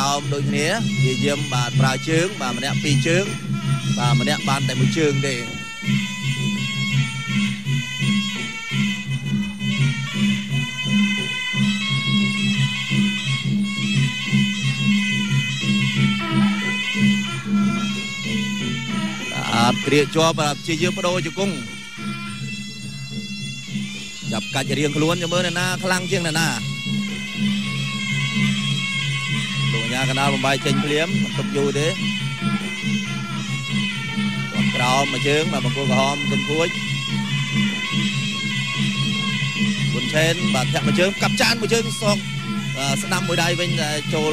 màu đôi nghĩa thì diêm bà pra trướng bà mà nè pi trướng bà mà nè ban tại một trường để kriya cho bà chia dương đôi cho cung chập cả riêng luôn cho mơ này na khăng chiêng này na đồ nhà cái nào bài chênh liếm tập vui thế còn cào mà chướng mà bằng cô hòm cầm cuối quần trên bà thẹn mà chướng cặp chan mà chướng xong sẽ nằm ở đây bên chỗ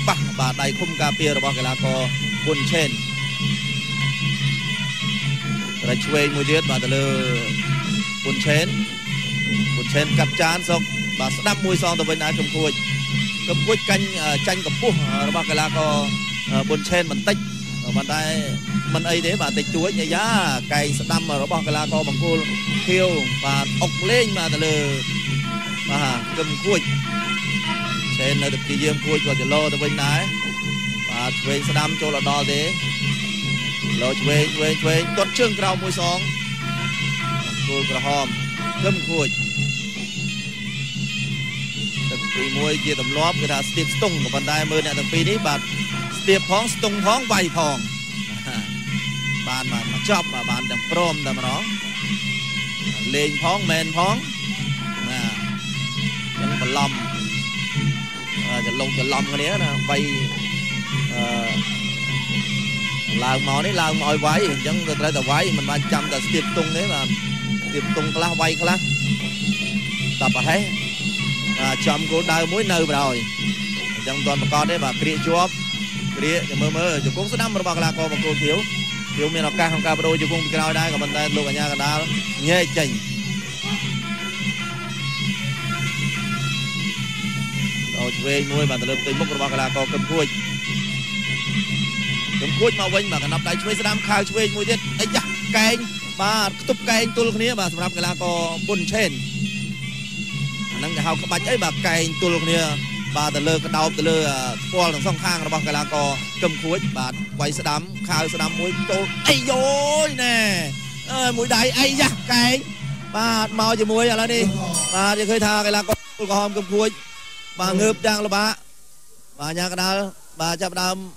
bắc bà đầy khung cà phê rồi bao cái là có quần trên rồi chui mùi tiết bà từ lơ quần trên cặp chán xong bà sẽ đâm mùi xong từ bên ai cầm cuối canh chanh cầm phu rồi bao cái là có quần trên mình tích bàn tay mình ấy thế bà tịch chuối nhà giá cày sẽ đâm rồi bao cái là có bằng cô thiêu và ốc lên mà từ lơ bà cầm cuối trên là được chỉ riêng cuối và từ lô từ bên này và về sẽ đâm chỗ là đo thế rồi về tuột chương cao mùi sóng cô cả hòm cơm khuổi tập phi mùi kia tầm lóp người ta stiệp stung của bàn tay mưa này tập phi đấy bạn stiệp phóng stung phóng vay phòn bạn mà chọc mà bạn đập prom ta mà nó lên phóng men phóng nè chân phần lòng chân lòng cái đấy nè vay làng mò đấy làng mò váy chẳng người ta tờ váy mình 300 tờ tiệp tung đấy mà tiệp tung lá vay lá tập à thấy chậm của đau mũi nơ rồi trong toàn bà con đấy bà kia chua kia mơ chụp cũng số năm rồi bà là con mà cô thiếu miền ca không ca đôi chụp cũng cái nào đây còn bên đây luôn cả nhà cả đá nhẹ chỉnh rồi về nuôi bà từ lớp tới mức của bà là con cầm khuôi cuối mà quên mà cái nắp đáy chui đám khai chui mùi tiết ấy dạ cái bà tụp cái tôi lúc này bà sắm cái là có bún trên năng cái hào các bánh ấy bà cái tôi lúc này bà từ lơ cái đau từ lơ qua đằng sông khang bà cái là có cầm cuối bà quay sẽ đám khai sẽ đám muối tôi ấy dối nè mũi đáy ấy dạ cái bà mau cho muối là đi bà chỉ khơi tha cái là có hòm cầm cuối bà ngợp đang là bà nhà cái đó bà chập đám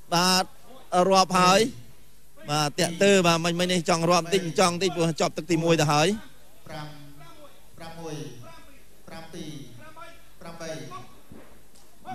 bà rọp hỏi bà tiện tư bà mình này chọn rọp tinh chọn tinh vừa chọn tức thì mùi đã hỏi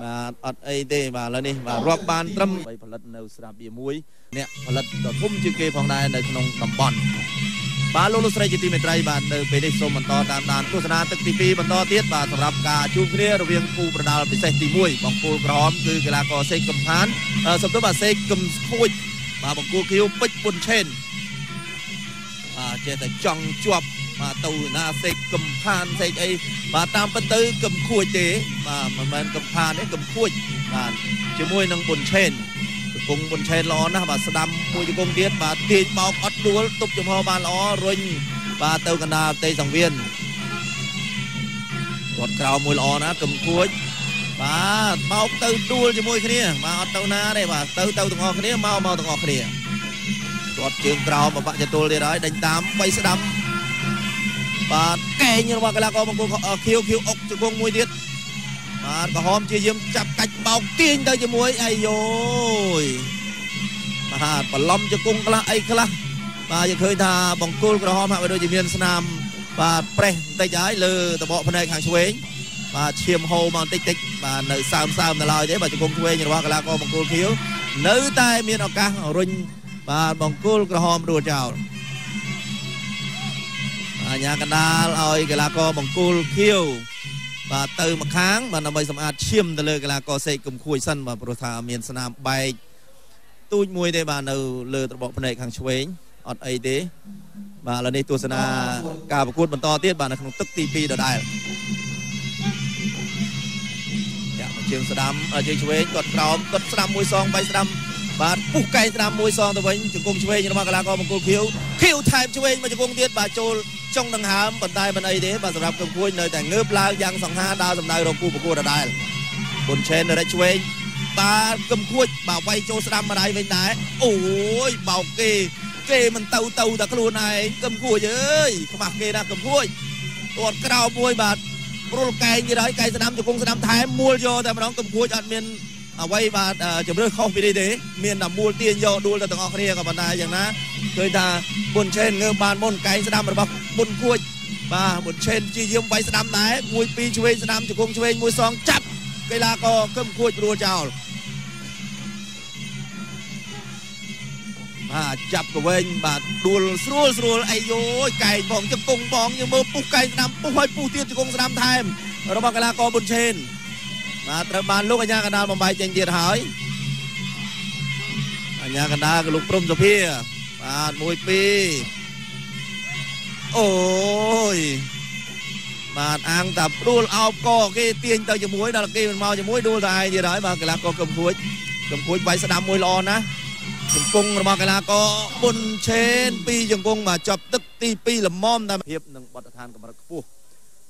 bà ở đây thì bà lên đi bà rọp ban trâm vậy phần lật nấu sạp bia muối nè phần lật đợt phum chưa kê phòng này nơiក្នុងតំបន់bàលូលស្រីជាទីមេត្រីបាទនៅពេលនេះសូមបន្តតាមដានទស្សនាទឹកទី2បន្តទៀតបាទសម្រាប់ការជួបគ្នារវាងគូប្រដាល់ពិសេសទី1បងពូក្រហមគឺកីឡាករសេកកំផានសំទោសបាទសេកកំខួចបាទបង្គោលខៀវពេជ្រពុនឆេនចេះតែចង់ជាប់បាទទៅណាសេកកំផានសេកអីបាទតាមពិតទៅកំខួចទេបាទមិនមែនកំផានទេកំខួចបាទជាមួយនឹងពុនឆេនគង់បុនឆេនល្អណាស់បាទស្ដាំមួយជង្គង់ទៀតបាទទាញបោកអត់ដួលទប់ចំហបានល្អរុញបាទទៅកណ្ដាលផ្ទៃសង្វៀនគាត់ក្រោមមួយល្អណាស់កំខួចបាទបោកទៅដួលជាមួយគ្នាបាទអត់ទៅណាទេបាទទៅទាំងអស់គ្នាមកទាំងអស់គ្នាគាត់ជើងក្រោមបបាក់ចតុលទៀតហើយដេញតាមបីស្ដាំបាទកែងរបស់កីឡាករបង្គោលខៀវអុកជង្គង់មួយទៀតបាទក្រហមជាយាមចាប់កាច់បោកទាញទៅជាមួយអាយយបាទបន្លំជង្គង់ខ្លះអីខ្លះបាទយើងឃើញថាបង្គោលក្រហមហាក់បីដូចជាមានស្នាមបាទប្រេះបន្តិចហើយលើតបកភ្នែកខាងឆ្វេងបាទឈាមហូរមកបន្តិចបាទនៅសើមនៅឡើយទេបាទជង្គង់ឆ្វេងរបស់កីឡាករបង្គោលខៀវនៅតែមានឱកាសរុញបាទបង្គោលក្រហមរួចចោលអាញាកណ្ដាលឲ្យកីឡាករបង្គោលខៀវបាទទៅម្ខាងបាទដើម្បីសម្អាតឈាមទៅលើកីឡាករសេកកំខួយសិនបាទព្រោះថាមានស្នាមបែកទូចមួយទេបាទនៅលើត្របកភ្នែកខាងឆ្វេងអត់អីទេបាទឥឡូវនេះទស្សនាការប្រកួតបន្តទៀតបាទនៅក្នុងទឹកទី2ដដែលចាក់ជើងស្ដាំជើងឆ្វេងគាត់ក្រោមគាត់ស្ដាំមួយសង3ស្ដាំបាទពុះកែងស្ដាំមួយសងទៅវិញជង្គង់ឆ្វេងរបស់កីឡាករបង្គោលខៀវថែមឆ្វេងមកជង្គង់ទៀតបាទចូលចុងដង្ហើមប៉ុន្តែមិនអីទេបាទសម្រាប់កំគួយនៅតែងើបឡើងយ៉ាងសង្ហាដើរសម្ដៅរកគូប្រកួតដដែល បុនឆេនរ៉េឆ្វេងបាទកឹមខួចបាទវាយចូលស្ដាំម្ដាយវិញដែរអូយបោកគេមិនទៅតែខ្លួនឯងកឹមខួចអើយខ្មាស់គេណាកឹមខួចទាត់ក្រោមមួយបាទព្រុលកែងទៀតហើយកែងស្ដាំជង្គង់ស្ដាំថែមមួលយកតែម្ដងកឹមខួចអត់មានអ្វីបាទជំរឿខុសពីនេះទេមានតែមួលទាញយកដួលទៅទាំងអស់គ្នាក៏ប៉ុន្តែយ៉ាងណាឃើញថាបុនឆេនងើបបានមុនកែងស្ដាំរបស់បុនខួចបាទបុនឆេនជាយាមវាយស្ដាំដែរមួយពីរឆ្វេងស្ដាំជង្គង់ឆ្វេងមួយសងចាប់កីឡាករកឹមខួចព្រួលចោលបាទចាប់កវែងបាទដួលស្រួលអីយោយកែងបងជង្គង់បងយើងមើលពុះកែងស្ដាំពុះឲ្យពុះទៀតជង្គង់ស្ដាំថែមរបស់កីឡាករបុនឆេនបាទត្រូវបានលោកអាជ្ញាកណ្ដាលបំបីចេញទៀតហើយអាជ្ញាកណ្ដាលក៏លោកព្រំសុភាបាទមួយពីរអូយបាទអាងតាព្រួលអោបកគេទាញទៅជាមួយដល់គេមិនមកជាមួយដួលតែឯងទៀតហើយបាទកីឡាករកឹមខួចវាយស្ដាំមួយល្អណាស់ជង្គង់របស់កីឡាករបុនឆេនពីជង្គង់បាទចាប់ទឹកទី2ល្មមតែភាពនឹងបទដ្ឋានកម្រិតខ្ពស់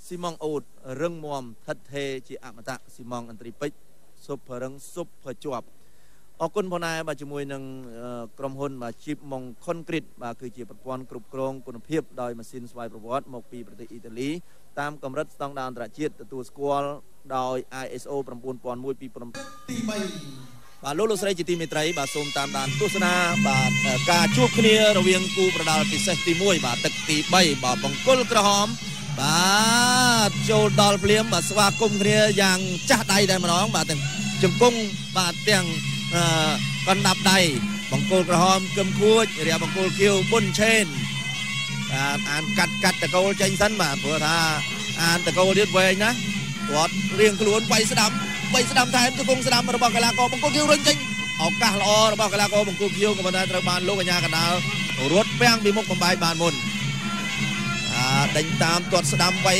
ស៊ីម៉ងអូតរឹងមាំថិតថេរជាអមតៈស៊ីម៉ងអន្ត្រីពេជ្រស៊ុបភរឹងស៊ុបភជាប់អរគុណផងដែរបាទជាមួយនឹងក្រុមហ៊ុនបាទជីបម៉ុងខុនគ្រីតបាទគឺជាប្រព័ន្ធគ្រប់គ្រងគុណភាពដោយម៉ាស៊ីនស្វ័យប្រវត្តិមកពីប្រទេសអ៊ីតាលីតាមកម្រិតស្តង់ដារអន្តរជាតិទទួលស្គាល់ដោយ ISO 9001 ទី3បាទលោកស្រីជាទីមេត្រីបាទសូមតាមដានទស្សនាបាទការជួបគ្នារវាងគូប្រដាល់ពិសេសទី1បាទទឹកទី3បាទបង្គោលក្រហមបាទចូលដល់ភ្លាមបាទស្វាគមន៍គ្នាយ៉ាងចាស់ដៃតែម្ដងបាទទាំងជង្គង់បាទទាំងកណ្ដាប់ដៃបង្គោលក្រហមកឹមខួចរាបង្គោលខៀវបុនឆេនបាទអានកាត់តកូលចេញសិនបាទព្រោះថាអានតកូលទៀតវែងណាគាត់រៀងខ្លួនវាយស្ដាំថែមជង្គង់ស្ដាំរបស់កីឡាករបង្គោលខៀវរុញចេញឱកាសល្អរបស់កីឡាករបង្គោលខៀវក៏ប៉ុន្តែត្រូវបានលោកអាជ្ញាកណ្ដាលរត់ពាំងពីមុខបំបាយបានមុនដេញតាមទាត់ស្ដាំវាយ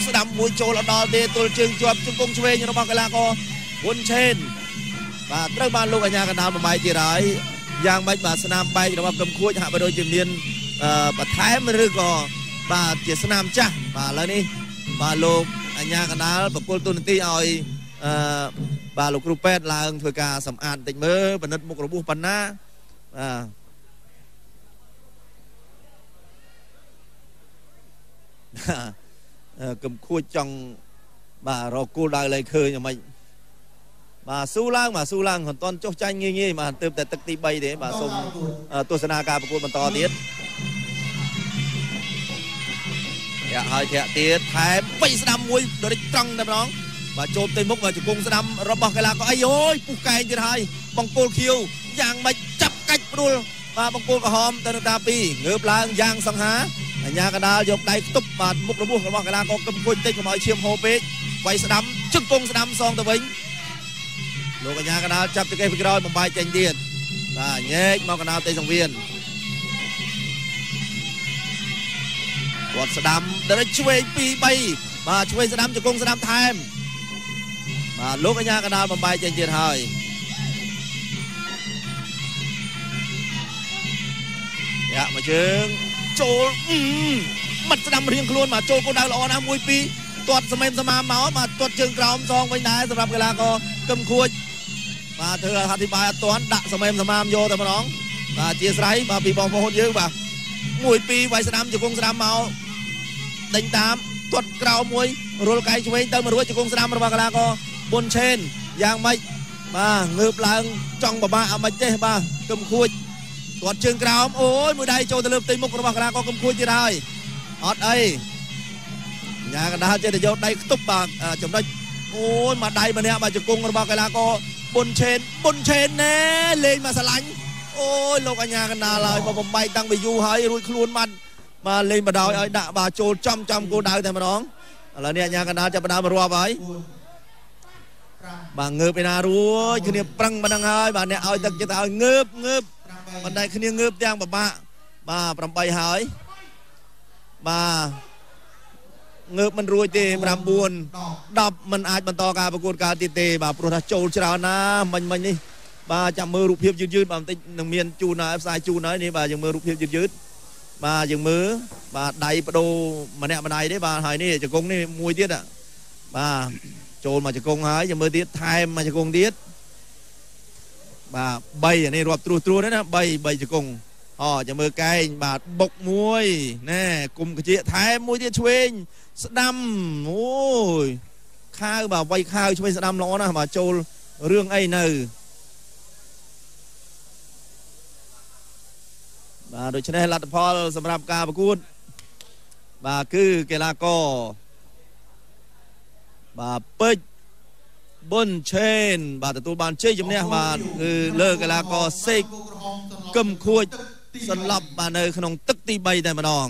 ស្ដាំមួយចូលអត់ដល់ទេទល់ជើងជាប់ជង្គង់ឆ្វេងរបស់កីឡាករបុនឆេនបាទត្រូវបានលោកអាជ្ញាកណ្ដាលបំបាយទៀតហើយយ៉ាងម៉េចបាទស្នាមបែករបស់កឹមខួចហាក់បីដូចជាមានបន្ថែមឬក៏បាទជាស្នាមចាស់បាទឥឡូវនេះបាទលោកអាជ្ញាកណ្ដាលប្រគល់ទូនាទីឲ្យបាទលោកគ្រូពេទ្យឡើងធ្វើការសម្អាតបន្តិចមើលពិនិត្យមុខរបួសប៉ុណ្ណាកឹមខួចចង់បាទរកគោលដៅឡើងឃើញយ៉ាងម៉េចបាទស៊ូឡើងមិនទាន់ចុះចាញ់ងាយបាទទើបតែទឹកទី3ទេបាទសូមទស្សនាការប្រកួតបន្តទៀតហើយធាក់ទៀតថែមបីស្ដាំមួយដរិចត្រង់តែម្ដងបាទចូលទៅមុខបាទជង្គង់ស្ដាំរបស់កីឡាករអីអូយពុះកែងទៀតហើយបង្គោលខៀវយ៉ាងម៉េចចាប់កាច់ព្រួលបាទបង្គោលក្រហមទៅតា2ងើបឡើងយ៉ាងសង្ហាអាជ្ញាកណ្ដាលយកដៃខ្ទប់បាទមុខរបួសរបស់កីឡាករកឹមខួចតិចកុំឲ្យឈាមហូរពេកវាយស្ដាំជង្គង់ស្ដាំសងទៅវិញលោកអាជ្ញាកណ្ដាលចាប់ចង្កេះពីក្រោយបំបាយចេញទៀតបាទញែកមកកណ្ដាលទេសង្វៀនគាត់ស្ដាំដល់ឆ្វេង2 3បាទឆ្វេងស្ដាំជង្គង់ស្ដាំថែមបាទលោកអាជ្ញាកណ្ដាលបំបាយចេញទៀតហើយមួយជើងចូលមាត់ស្ដាំរៀងខ្លួនបាទចូលគោលដៅល្អណាស់1 2ទាត់សម្មាមកបាទទាត់ជើងក្រោមសងវិញដែរសម្រាប់កីឡាករកឹមខួចបាទធ្វើអធិប្បាយអត់ទាន់ដាក់សម្មាយកតែម្ដងបាទអធិស្ឋានបាទពីបងប្អូនយើងបាទ1 2វាយស្ដាំជង្គង់ស្ដាំមកដេញតាមទាត់ក្រោមមួយរុលកែងឆ្វេងទៅមករួចជង្គង់ស្ដាំរបស់កីឡាករបុនឆេនយ៉ាងម៉េចបាទងើបឡើងចង់បបាក់អមិនទេបាទកឹមខួចទាត់ជើងក្រោមអូយមួយដៃចូលទៅលើផ្ទៃមុខរបស់កីឡាករកឹមខួចទៀតហើយអត់អីញ៉ាកណ្ដាលចេះតែយកដៃខ្ទប់បាទចំណុចអូយមកដៃម្នាក់បាទជង្គង់របស់កីឡាករបុនឆេនណែលេងមកស្រឡាញ់អូយលោកអាជ្ញាកណ្ដាលហើយមកបំបែកតាំងពីយូរហើយរួចខ្លួនបាត់បាទលេងបដ ாய் ឲ្យដាក់បាទចូលចំគោលដៅតែម្ដងឥឡូវនេះអាជ្ញាកណ្ដាលចាប់ផ្ដើមរាប់ហើយបាទងើបឯណារួចគ្នាប្រឹងប៉ុណ្ណឹងហើយបាទអ្នកឲ្យទឹកចិត្តឲ្យងើបបណ្ដៃគ្នាងើបទាំងបបាក់បាទ8ហើយបាទងើបមិនរួចទេ9 10មិនអាចបន្តការប្រកួតការទៀតទេបាទព្រោះថាចូលច្រើនណាមិញនេះបាទចាំមើលរូបភាពយឺតបាទបន្តិចនឹងមានជូនហើយផ្សាយជូនហើយនេះបាទយើងមើលរូបភាពយឺតបាទយើងមើលបាទដៃបដូរម្នាក់ម្ដាយទេបាទហើយនេះជង្គង់នេះមួយទៀតបាទ ចូលមកជង្គង់ហើយចាំមើលទៀតថែមមកជង្គង់ទៀតបាទ3អានេះរាប់ត្រួសណា3ជង្គង់ចាំមើលកែងបាទបុកមួយណែគុំកជាថែមមួយទៀតឆ្វេងស្ដាំអូយខាវបាទវាយខាវឆ្វេងស្ដាំល្អណាស់បាទចូលរឿងអីនៅបាទដូច្នេះលទ្ធផលសម្រាប់ការប្រកួតបាទគឺកីឡាករបាទពេជ្រប៊ុនឆេនបាទទទួលបានជ័យជំនះបាទគឺលើកីឡាករសេកកឹមខួចសន្លប់បាទនៅក្នុងទឹកទី3តែម្ដង